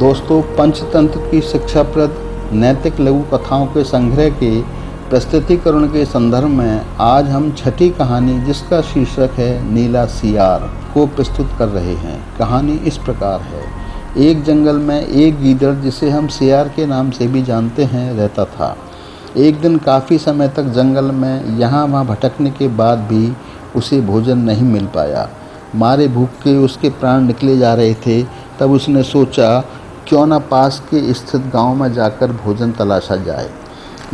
दोस्तों, पंचतंत्र की शिक्षाप्रद नैतिक लघु कथाओं के संग्रह के प्रस्तुतिकरण के संदर्भ में आज हम छठी कहानी, जिसका शीर्षक है नीला सियार, को प्रस्तुत कर रहे हैं। कहानी इस प्रकार है। एक जंगल में एक गीदड़, जिसे हम सियार के नाम से भी जानते हैं, रहता था। एक दिन काफ़ी समय तक जंगल में यहाँ वहाँ भटकने के बाद भी उसे भोजन नहीं मिल पाया। मारे भूख के उसके प्राण निकले जा रहे थे। तब उसने सोचा, क्यों न पास के स्थित गांव में जाकर भोजन तलाशा जाए।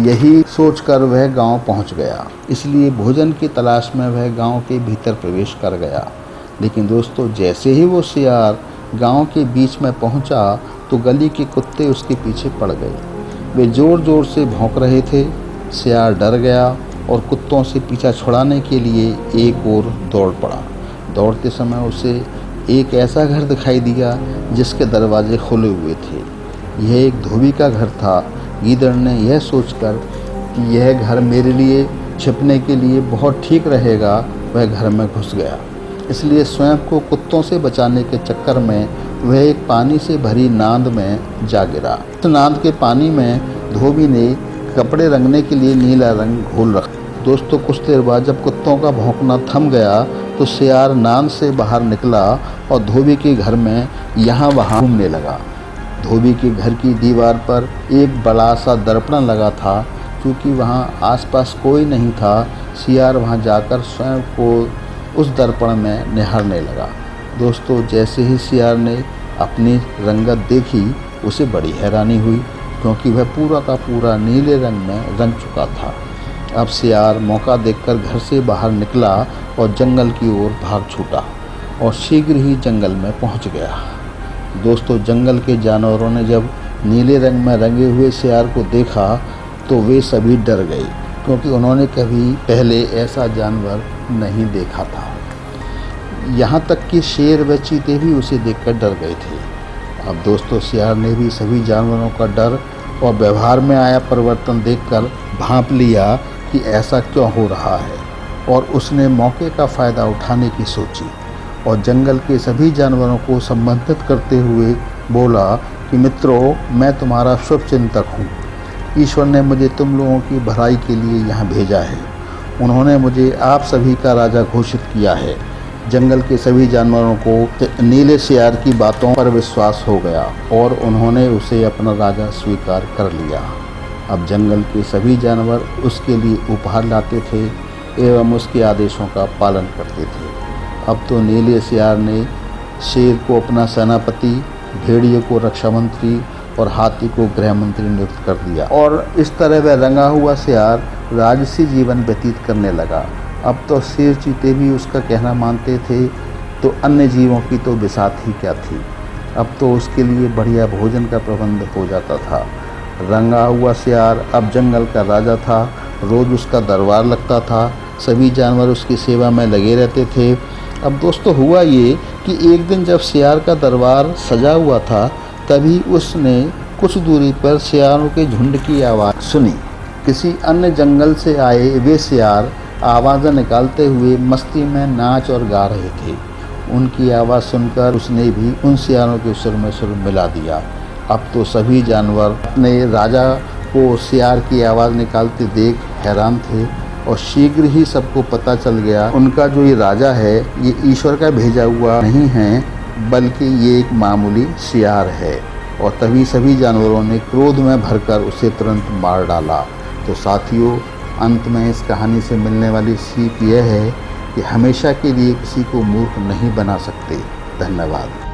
यही सोचकर वह गांव पहुंच गया। इसलिए भोजन की तलाश में वह गांव के भीतर प्रवेश कर गया। लेकिन दोस्तों, जैसे ही वो सियार गांव के बीच में पहुंचा तो गली के कुत्ते उसके पीछे पड़ गए। वे ज़ोर ज़ोर से भौंक रहे थे। सियार डर गया और कुत्तों से पीछा छुड़ाने के लिए एक ओर दौड़ पड़ा। दौड़ते समय उसे एक ऐसा घर दिखाई दिया जिसके दरवाजे खुले हुए थे। यह एक धोबी का घर था। गीदड़ ने यह सोचकर कि यह घर मेरे लिए छिपने के लिए बहुत ठीक रहेगा, वह घर में घुस गया। इसलिए स्वयं को कुत्तों से बचाने के चक्कर में वह एक पानी से भरी नांद में जा गिरा। इस नांद के पानी में धोबी ने कपड़े रंगने के लिए नीला रंग घोल रखा। दोस्तों, कुछ देर बाद जब कुत्तों का भौंकना थम गया तो सियार नांद से बाहर निकला और धोबी के घर में यहाँ वहाँ घूमने लगा। धोबी के घर की दीवार पर एक बड़ा सा दर्पण लगा था। क्योंकि वहाँ आसपास कोई नहीं था, सियार वहाँ जाकर स्वयं को उस दर्पण में निहारने लगा। दोस्तों, जैसे ही सियार ने अपनी रंगत देखी, उसे बड़ी हैरानी हुई, क्योंकि वह पूरा का पूरा नीले रंग में रंग चुका था। अब सियार मौका देखकर घर से बाहर निकला और जंगल की ओर भाग छूटा और शीघ्र ही जंगल में पहुंच गया। दोस्तों, जंगल के जानवरों ने जब नीले रंग में रंगे हुए सियार को देखा तो वे सभी डर गए, क्योंकि उन्होंने कभी पहले ऐसा जानवर नहीं देखा था। यहाँ तक कि शेर व चीते भी उसे देखकर डर गए थे। अब दोस्तों, सियार ने भी सभी जानवरों का डर और व्यवहार में आया परिवर्तन देखकर भांप लिया कि ऐसा क्यों हो रहा है, और उसने मौके का फ़ायदा उठाने की सोची और जंगल के सभी जानवरों को संबोधित करते हुए बोला कि मित्रों, मैं तुम्हारा शुभ चिंतक हूँ। ईश्वर ने मुझे तुम लोगों की भलाई के लिए यहाँ भेजा है। उन्होंने मुझे आप सभी का राजा घोषित किया है। जंगल के सभी जानवरों को नीले सियार की बातों पर विश्वास हो गया और उन्होंने उसे अपना राजा स्वीकार कर लिया। अब जंगल के सभी जानवर उसके लिए उपहार लाते थे एवं उसके आदेशों का पालन करते थे। अब तो नीले सियार ने शेर को अपना सेनापति, भेड़िए को रक्षा मंत्री और हाथी को गृह मंत्री नियुक्त कर दिया, और इस तरह वह रंगा हुआ सियार राजसी जीवन व्यतीत करने लगा। अब तो शेर चीते भी उसका कहना मानते थे, तो अन्य जीवों की तो बिसात ही क्या थी। अब तो उसके लिए बढ़िया भोजन का प्रबंध हो जाता था। रंगा हुआ सियार अब जंगल का राजा था। रोज़ उसका दरबार लगता था। सभी जानवर उसकी सेवा में लगे रहते थे। अब दोस्तों, हुआ ये कि एक दिन जब सियार का दरबार सजा हुआ था, तभी उसने कुछ दूरी पर सियारों के झुंड की आवाज़ सुनी। किसी अन्य जंगल से आए वे सियार आवाज़ें निकालते हुए मस्ती में नाच और गा रहे थे। उनकी आवाज़ सुनकर उसने भी उन सियारों के सुर में सुर मिला दिया। अब तो सभी जानवर अपने राजा को सियार की आवाज़ निकालते देख हैरान थे, और शीघ्र ही सबको पता चल गया उनका जो ये राजा है, ये ईश्वर का भेजा हुआ नहीं है, बल्कि ये एक मामूली सियार है। और तभी सभी जानवरों ने क्रोध में भरकर उसे तुरंत मार डाला। तो साथियों, अंत में इस कहानी से मिलने वाली सीख यह है कि हमेशा के लिए किसी को मूर्ख नहीं बना सकते। धन्यवाद।